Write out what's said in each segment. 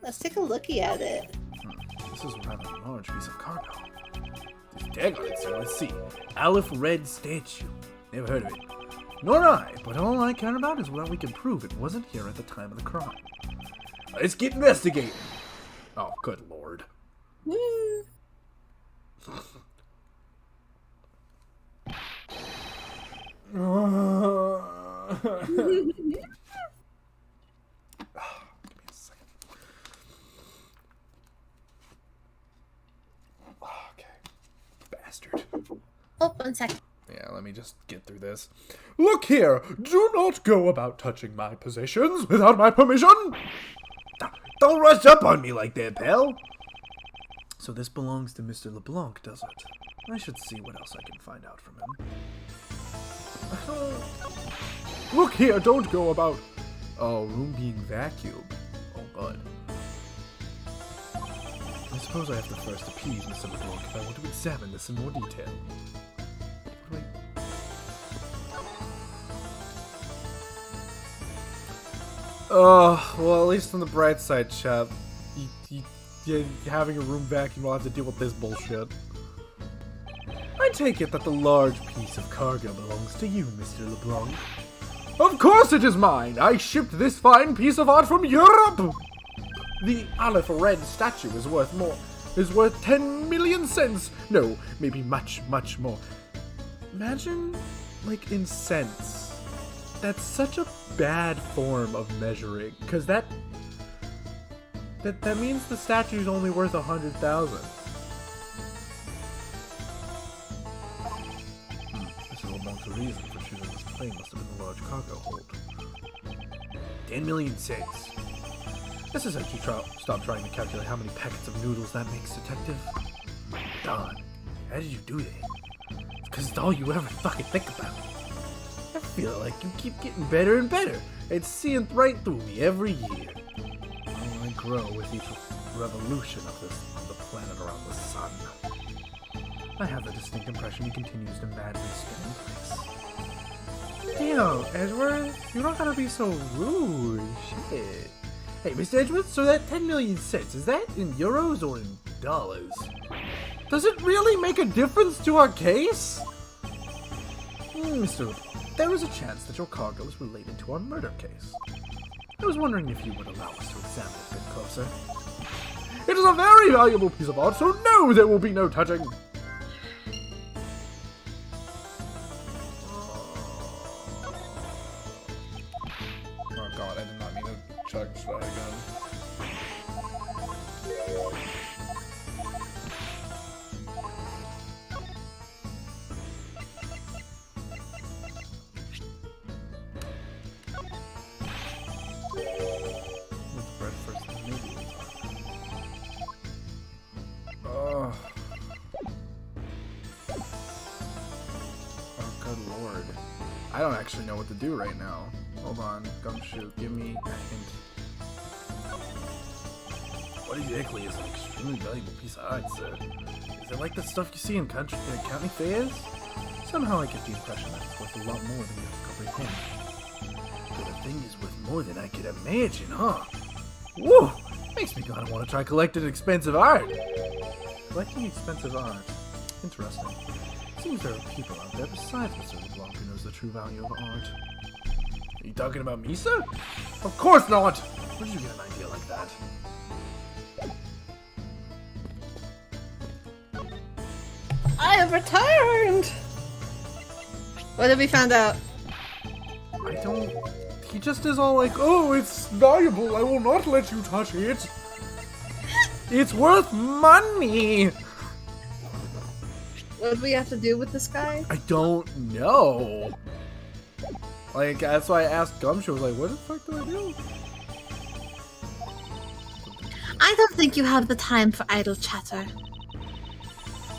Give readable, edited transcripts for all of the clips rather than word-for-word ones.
Let's take a looky at it. This is a rather large piece of cargo. There's a tag on it, so let's see. Alif Red Statue. Never heard of it. Nor I, but all I care about is whether we can prove it wasn't here at the time of the crime. Let's get investigating. Oh, good lord. Woo. Give me a second. Okay. Bastard. Oh, 1 second. Yeah, let me just get through this. Look here! Do not go about touching my possessions without my permission! Don't rush up on me like that, pal! So this belongs to Mr. LeBlanc, does it? I should see what else I can find out from him. Look here, don't go about... Oh, room being vacuumed. Oh, bud. I suppose I have to first appease Mr. LeBlanc if I want to examine this in more detail. Wait. Oh, well, at least on the bright side, chap. Having a room vacuum will have to deal with this bullshit. I take it that the large piece of cargo belongs to you, Mr. LeBlanc. Of course it is mine! I shipped this fine piece of art from Europe! The Alif Red Statue is worth 10 million cents! No, maybe much, much more. Imagine, like, in cents. That's such a bad form of measuring, because that means the statue's only worth 100,000. This is LeBlanc's reason for choosing this plane must have been a large cargo hold. 10 million cents. This is as you stop trying to calculate how many packets of noodles that makes, detective. Don, how did you do that? It's because it's all you ever fucking think about. I feel like you keep getting better and better. It's seeing right through me every year. Oh, I grow with each revolution of the planet around the sun. I have the distinct impression he continues to madly spin in place. Damn, Edgeworth, you don't gotta be so rude. Shit. Hey, Mr. Edgeworth, so that 10 million cents, is that in euros or in dollars? Does it really make a difference to our case? Mr. LeBlanc, there is a chance that your cargo is related to our murder case. I was wondering if you would allow us to examine it a bit closer. It is a very valuable piece of art, so no, there will be no touching. Oh god, I did not mean to chug that again. I don't actually know what to do right now. Hold on, Gumshoe, give me a hint. What exactly is an extremely valuable piece of art, sir? Is it like the stuff you see in county fairs? Somehow I get the impression that it's worth a lot more than you comprehend. So the thing is worth more than I could imagine, huh? Woo! Makes me kinda want to try collecting expensive art. Collecting expensive art. Interesting. Seems there are people out there besides Mr. LeBlanc who knows the true value of art. Are you talking about me, sir? Of course not! Where did you get an idea like that? I have returned! What have we found out? I don't... He just is all like, oh, it's valuable, I will not let you touch it. It's worth money! What do we have to do with this guy? I don't know. Like, that's why I asked Gumshoe, I was like, what the fuck do I do? I don't think you have the time for idle chatter.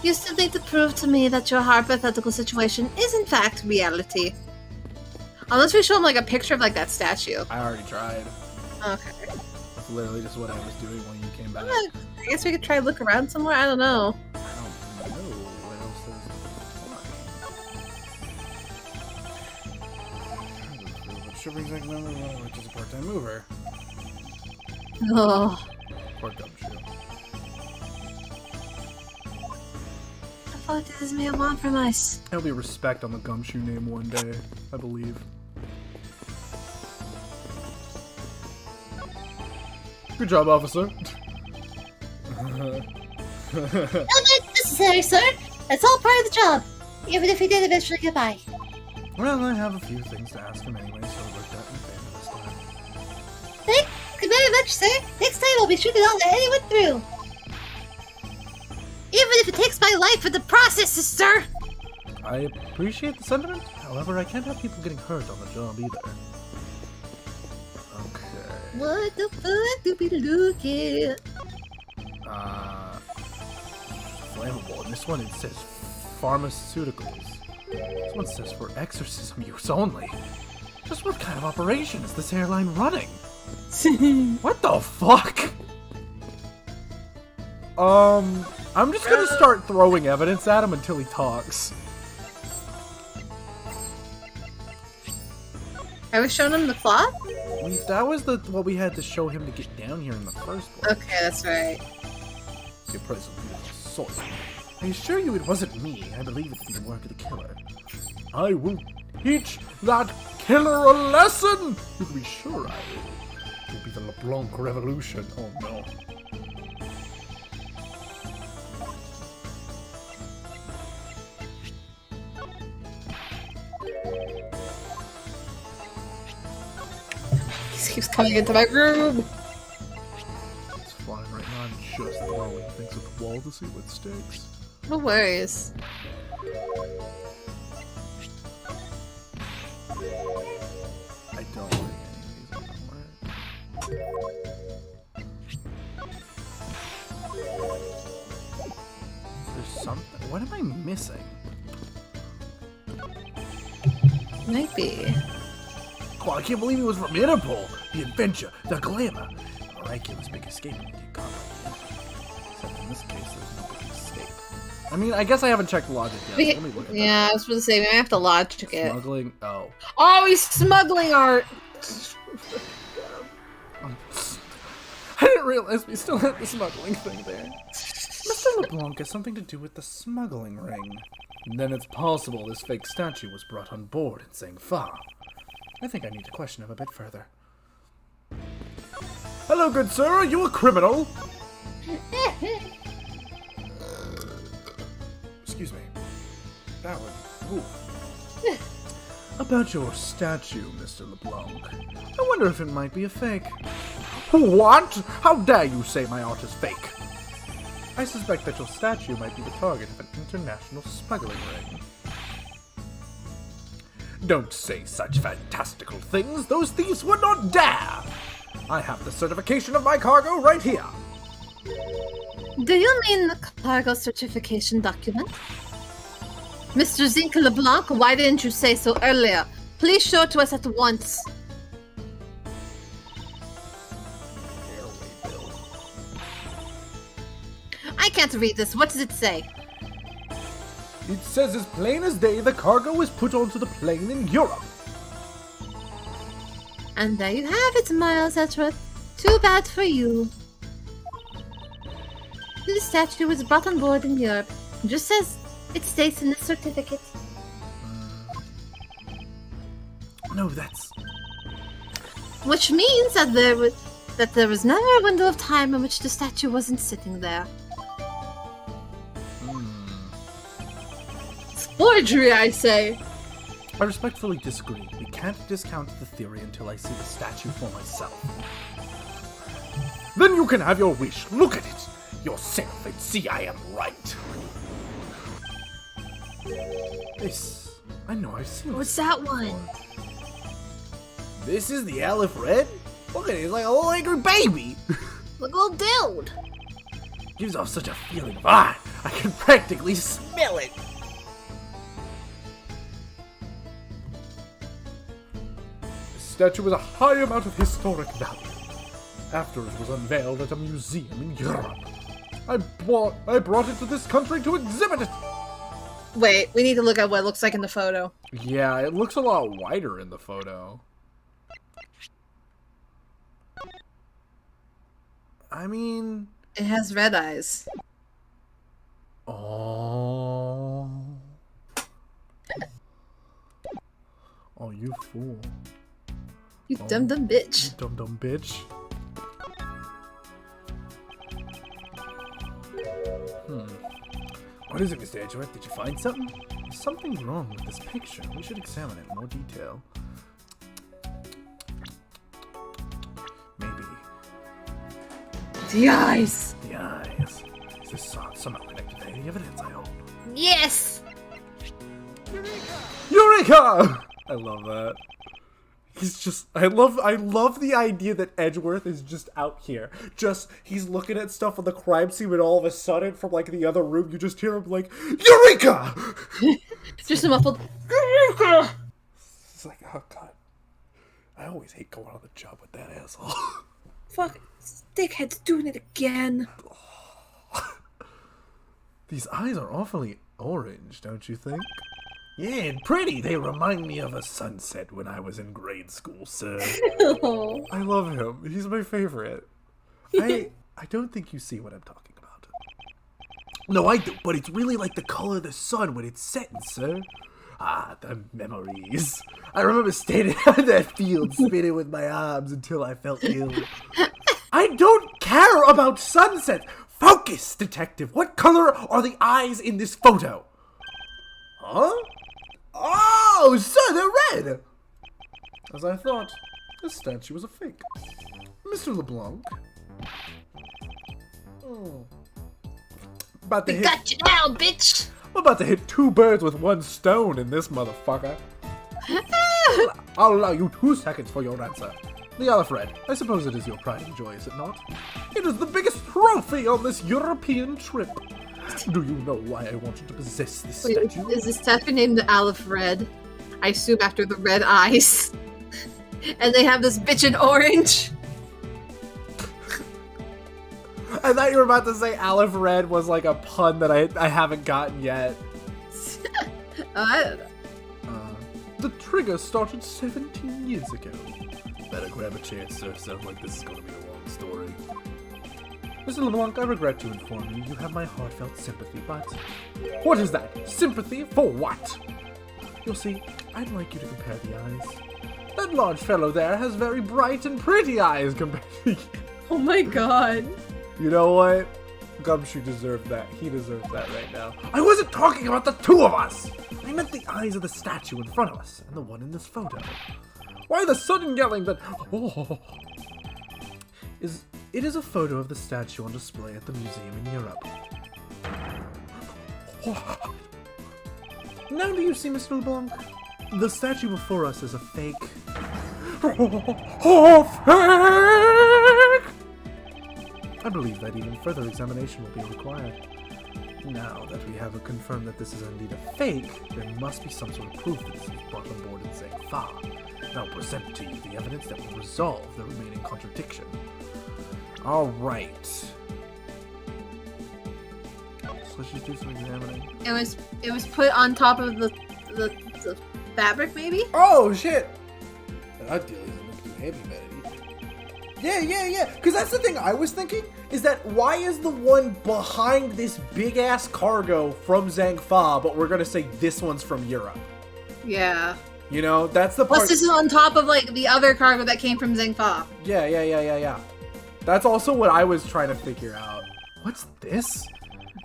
You still need to prove to me that your hypothetical situation is in fact reality. Unless we show him like a picture of like that statue. I already tried. Okay. That's literally just what I was doing when you came back. I guess we could try to look around somewhere. I don't know. I don't know what else is. Shipping segment, which is a part-time mover. Oh. Or Gumshoe. I thought this is me a compromise. There'll be respect on the Gumshoe name one day, I believe. Good job, officer. No need necessary, sir. It's all part of the job. Even if he did eventually get by. Well, I have a few things to ask him anyway, so it worked out in favor this time. Thank you very much, sir. Next time I'll be sure to not let anyone through. Even if it takes my life for the process, sir. I appreciate the sentiment. However, I can't have people getting hurt on the job either. Okay. What the fuck do we look at? Flammable. And this one, it says pharmaceuticals. This one says for exorcism use only. Just what kind of operation is this airline running? What the fuck? I'm just gonna start throwing evidence at him until he talks. Are we showing him the cloth? That was what we had to show him to get down here in the first place. Okay, that's right. The appraisal of beautiful soil. I assure you it wasn't me. I believe it to be the work of the killer. I will teach that killer a lesson! You can be sure I will. It will be the LeBlanc Revolution. Oh no. He keeps coming into my room. It's fine right now. I'm just throwing things at the wall to see what sticks. No worries. I don't think any of these are gonna work. There's something. What am I missing? Might be. Oh, I can't believe he was from Interpol! The adventure, the glamour, the miraculous big escape. Except in this case, there's no big escape. I mean, I guess I haven't checked the logic yet. So let me look at Yeah, I was supposed to say, we might have to logic it. Smuggling? Oh. Oh, he's smuggling art! I didn't realize we still had the smuggling thing there. Mr. LeBlanc has something to do with the smuggling ring. And then it's possible this fake statue was brought on board in Sang Fa. I think I need to question him a bit further. Hello, good sir. Are you a criminal? Excuse me. That one. Ooh. About your statue, Mr. LeBlanc. I wonder if it might be a fake. What? How dare you say my art is fake? I suspect that your statue might be the target of an international smuggling ring. Don't say such fantastical things. Those thieves would not dare. I have the certification of my cargo right here. Do you mean the cargo certification document? Mr. Zinc LeBlanc, why didn't you say so earlier? Please show it to us at once. I can't read this. What does it say? It says as plain as day the cargo was put onto the plane in Europe. And there you have it, Miles Edgeworth. Too bad for you. The statue was brought on board in Europe, just as it states in the certificate. No, that's... Which means that there was never a window of time in which the statue wasn't sitting there. It's forgery, I say. I respectfully disagree. We can't discount the theory until I see the statue for myself. Then you can have your wish. Look at it yourself and see I am right. This... I know I've seen What's this that before. one? This is the Alif Red? Look at it, it's like a little angry baby. Look, old dude. Gives off such a feeling of I can practically smell it. This statue has a high amount of historic value. After it was unveiled at a museum in Europe, I brought it to this country to exhibit it. Wait, we need to look at what it looks like in the photo. Yeah, it looks a lot wider in the photo. I mean... It has red eyes. Oh. Oh, you fool. You dumb bitch. You dumb bitch. What is it, Mr. Edgeworth? Did you find something? There's something wrong with this picture. We should examine it in more detail. Maybe. The eyes. The eyes. Is this somehow connected to any evidence I hold? Yes. Eureka! I love that. He's just, I love the idea that Edgeworth is just out here. He's looking at stuff on the crime scene and all of a sudden from like the other room, you just hear him like, Eureka! Just a muffled, Eureka! It's like, oh god. I always hate going on the job with that asshole. Fuck, dickhead's doing it again. These eyes are awfully orange, don't you think? Yeah, and pretty. They remind me of a sunset when I was in grade school, sir. Oh. I love him. He's my favorite. I don't think you see what I'm talking about. No, I do, but it's really like the color of the sun when it's setting, sir. Ah, the memories. I remember standing out in that field spinning with my arms until I felt ill. I don't care about sunsets. Focus, detective. What color are the eyes in this photo? Huh? Oh, sir, they're red! As I thought, this statue was a fake. Mr. LeBlanc. Oh. We got you now, bitch! I'm about to hit 2 birds with 1 stone in this motherfucker. I'll allow you 2 seconds for your answer. The Alif Red, I suppose it is your pride and joy, is it not? It is the biggest trophy on this European trip. Do you know why I wanted to possess this statue? Is this statue named the Alif Red? I assume after the red eyes. And they have this bitch in orange. I thought you were about to say Alif Red was like a pun that I haven't gotten yet. I don't know. The trigger started 17 years ago. Better grab a chair, sir. Sounds like this is going to be a long story. Mr. LeBlanc, I regret to inform you, you have my heartfelt sympathy, but... What is that? Sympathy for what? You'll see, I'd like you to compare the eyes. That large fellow there has very bright and pretty eyes compared to you. Oh my god. You know what? Gumshoe deserved that. He deserves that right now. I wasn't talking about the 2 of us! I meant the eyes of the statue in front of us, and the one in this photo. Why the sudden yelling that... Oh... It is a photo of the statue on display at the museum in Europe. Now do you see, Mr. LeBlanc? The statue before us is a fake... Oh, fake! I believe that even further examination will be required. Now that we have confirmed that this is indeed a fake, there must be some sort of proof that this was brought on board in Zang Fa. I'll present to you the evidence that will resolve the remaining contradiction. Alright. So let's just do some examining. It was put on top of the fabric, maybe? Oh, shit! That deal isn't looking too heavy, man. Yeah. Because that's the thing I was thinking, is that why is the one behind this big-ass cargo from Zang Fa, but we're gonna say this one's from Europe? Yeah. You know, that's the part... Plus, this is on top of, like, the other cargo that came from Zang Fa. Yeah. That's also what I was trying to figure out. What's this?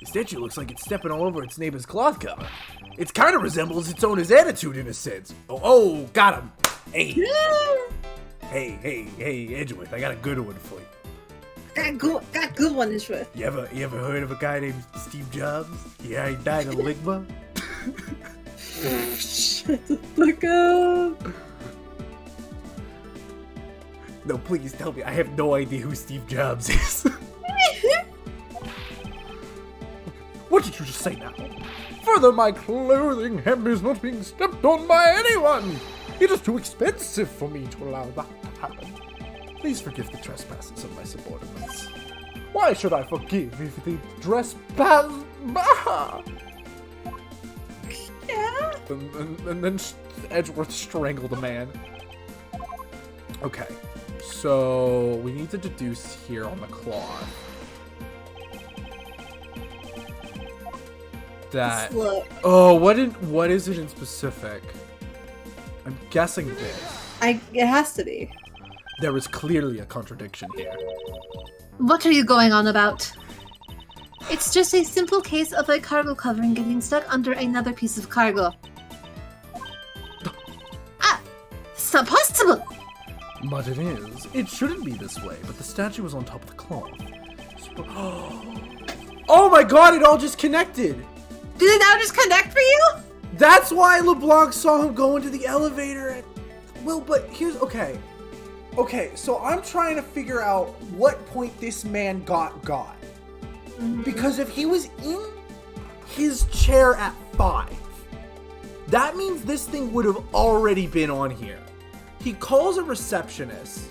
The statue looks like it's stepping all over its neighbor's cloth cover. It kind of resembles its owner's attitude in a sense. Oh, got him. Hey. Hey, Edgeworth, I got a good one for you. Got good one, Edgeworth. You ever heard of a guy named Steve Jobs? Yeah, he died of Ligma. Shut the fuck up. No, please tell me. I have no idea who Steve Jobs is. What did you just say now? Further, my clothing hem is not being stepped on by anyone. It is too expensive for me to allow that to happen. Please forgive the trespasses of my subordinates. Why should I forgive if they trespass? Yeah. And then Edgeworth strangled a man. Okay, So we need to deduce here on the cloth that. Look. Oh, what is it in specific? I'm guessing this. It has to be. There is clearly a contradiction here. What are you going on about? It's just a simple case of a cargo covering getting stuck under another piece of cargo. It's not possible! But it is. It shouldn't be this way, but the statue was on top of the cloth. Oh my god, it all just connected! Did it now just connect for you? That's why LeBlanc saw him go into the elevator. Well, but here's... Okay, so I'm trying to figure out what point this man got. Mm-hmm. Because if he was in his chair at 5, that means this thing would have already been on here. He calls a receptionist.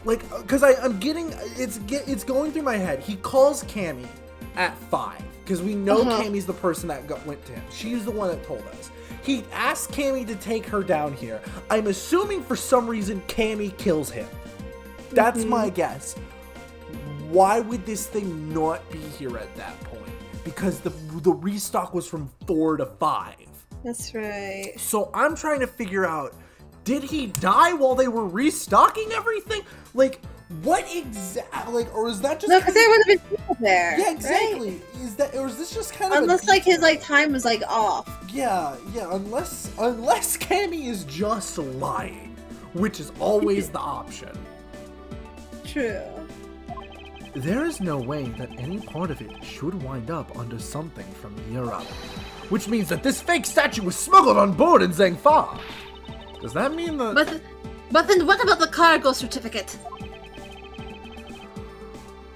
Like, because I'm getting... It's going through my head. He calls Cammy at 5. Because we know Cammy's the person that went to him. She's the one that told us. He asked Cammy to take her down here. I'm assuming for some reason Cammy kills him. That's my guess. Why would this thing not be here at that point? Because the restock was from 4 to 5. That's right. So I'm trying to figure out, did he die while they were restocking everything? Like, what exactly? Like, or is that just... No, because there would have been people there. Yeah, exactly. Right? Is that, or is this just kind of... Unless, like, his, like, time was, like, off. Yeah, unless Cammy is just lying, which is always the option. True. There is no way that any part of it should wind up under something from Europe, which means that this fake statue was smuggled on board in Zhangfa. Does that mean that... But then what about the cargo certificate?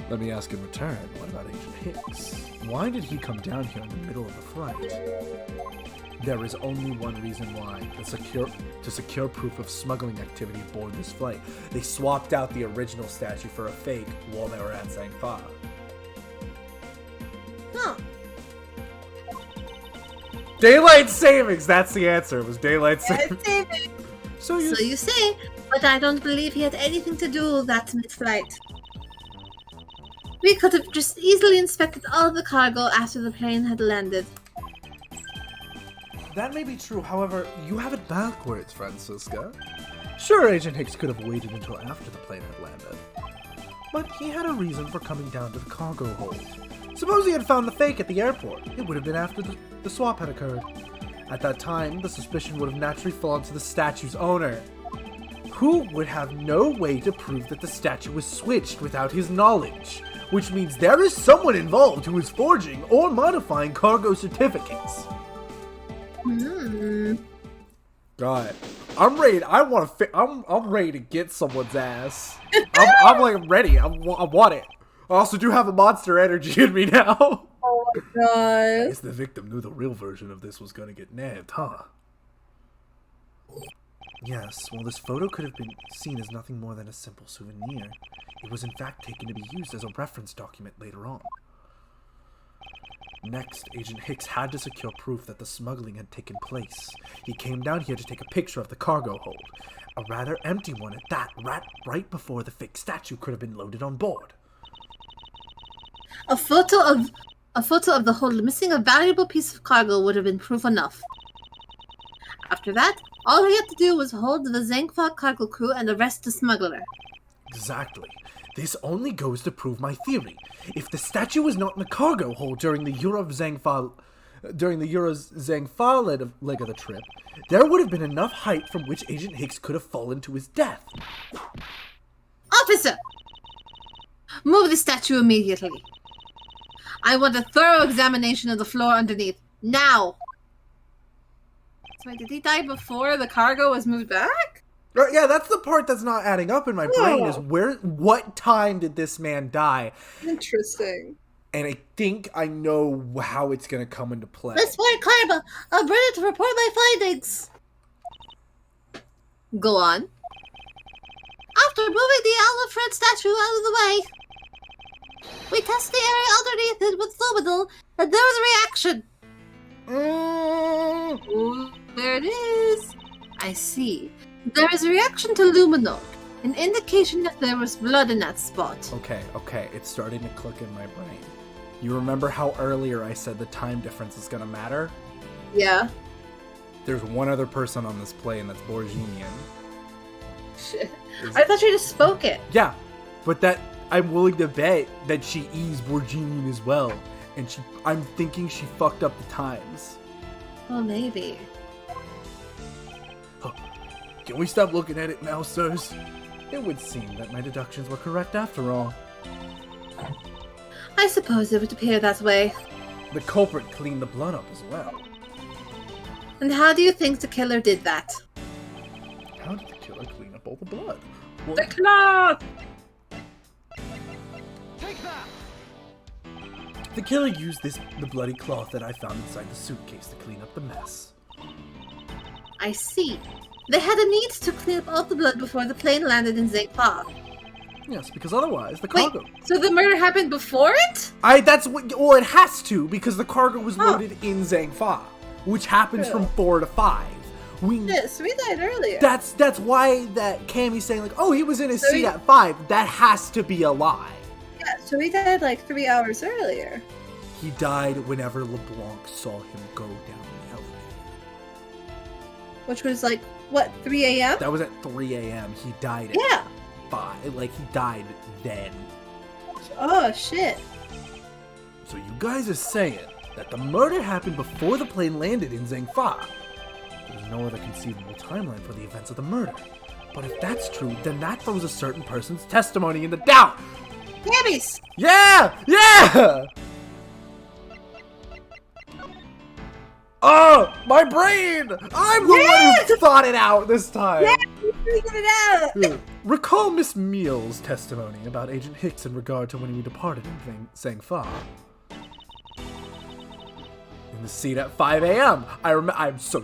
Let me ask in return, what about Agent Hicks? Why did he come down here in the middle of the flight? There is only one reason why, to secure proof of smuggling activity aboard this flight. They swapped out the original statue for a fake while they were at Zhangfa. Huh. Daylight savings! That's the answer. It was daylight savings. So you say, but I don't believe he had anything to do with that mid-flight. We could have just easily inspected all of the cargo after the plane had landed. That may be true, however, you have it backwards, Francisca. Sure, Agent Hicks could have waited until after the plane had landed. But he had a reason for coming down to the cargo hold. Suppose he had found the fake at the airport. It would have been after the swap had occurred. At that time, the suspicion would have naturally fallen to the statue's owner, who would have no way to prove that the statue was switched without his knowledge, which means there is someone involved who is forging or modifying cargo certificates. God, I'm ready. I'm ready to get someone's ass. I'm like ready. I want it. I also do have a monster energy in me now. Oh my god. I guess the victim knew the real version of this was gonna get nabbed, huh? Yes, well, this photo could have been seen as nothing more than a simple souvenir. It was in fact taken to be used as a reference document later on. Next, Agent Hicks had to secure proof that the smuggling had taken place. He came down here to take a picture of the cargo hold, a rather empty one at that, right before the fake statue could have been loaded on board. A photo of the hold missing a valuable piece of cargo would have been proof enough. After that, all he had to do was hold the Zhangfa cargo crew and arrest the smuggler. Exactly. This only goes to prove my theory. If the statue was not in the cargo hold during the Zhangfa leg of the trip, there would have been enough height from which Agent Hicks could have fallen to his death. Officer! Move the statue immediately. I want a thorough examination of the floor underneath. Now! So wait, did he die before the cargo was moved back? Yeah, that's the part that's not adding up in my brain, is what time did this man die? Interesting. And I think I know how it's going to come into play. Miss White Karma, I'm ready to report my findings. Go on. After moving the Alif Red Statue out of the way, we test the area underneath it with luminol, and there was a reaction. Ooh, there it is. I see. There is a reaction to luminol. An indication that there was blood in that spot. Okay, it's starting to click in my brain. You remember how earlier I said the time difference is gonna matter? Yeah. There's one other person on this plane that's Borginian. Shit. I thought you just spoke it. Yeah, but that I'm willing to bet that she is Borginian as well. And I'm thinking she fucked up the times. Well, maybe. Huh. Can we stop looking at it now, sirs? It would seem that my deductions were correct after all. I suppose it would appear that way. The culprit cleaned the blood up as well. And how do you think the killer did that? How did the killer clean up all the blood? The cloth! Take that! The killer used the bloody cloth that I found inside the suitcase to clean up the mess. I see. They had a need to clean up all the blood before the plane landed in Zengfa. Yes, because otherwise the Wait, cargo... so the murder happened before it? Well, it has to, because the cargo was loaded in Zangfa, which happens from 4 to 5. Yes, we died earlier. That's why that Cammy's saying, like, oh, he was in his seat at 5. That has to be a lie. Yeah, so we died like 3 hours earlier. He died whenever LeBlanc saw him go down the elevator. Which was like, what, 3 a.m.? That was at 3 a.m. He died at 5. Like, he died then. Oh, shit. So you guys are saying that the murder happened before the plane landed in Zangfa. There's no other conceivable timeline for the events of the murder. But if that's true, then that throws a certain person's testimony into doubt. Cabbies! Yeah! Yeah! Oh, my brain! I'm the one who thought it out this time! Yeah, you figured it out! Recall Miss Meals' testimony about Agent Hicks in regard to when we departed in Zangfa. In the seat at 5 a.m. I'm so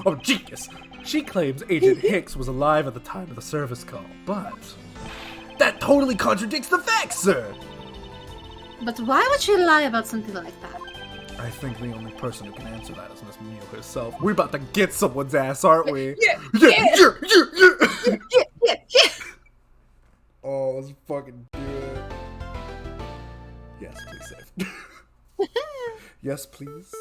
a genius. She claims Agent Hicks was alive at the time of the service call, but that totally contradicts the facts, sir. But why would she lie about something like that? I think the only person who can answer that is Miss Meal herself. We're about to get someone's ass, aren't we? Yeah. Oh, let's fucking do it. Yes, please save. Yes, please.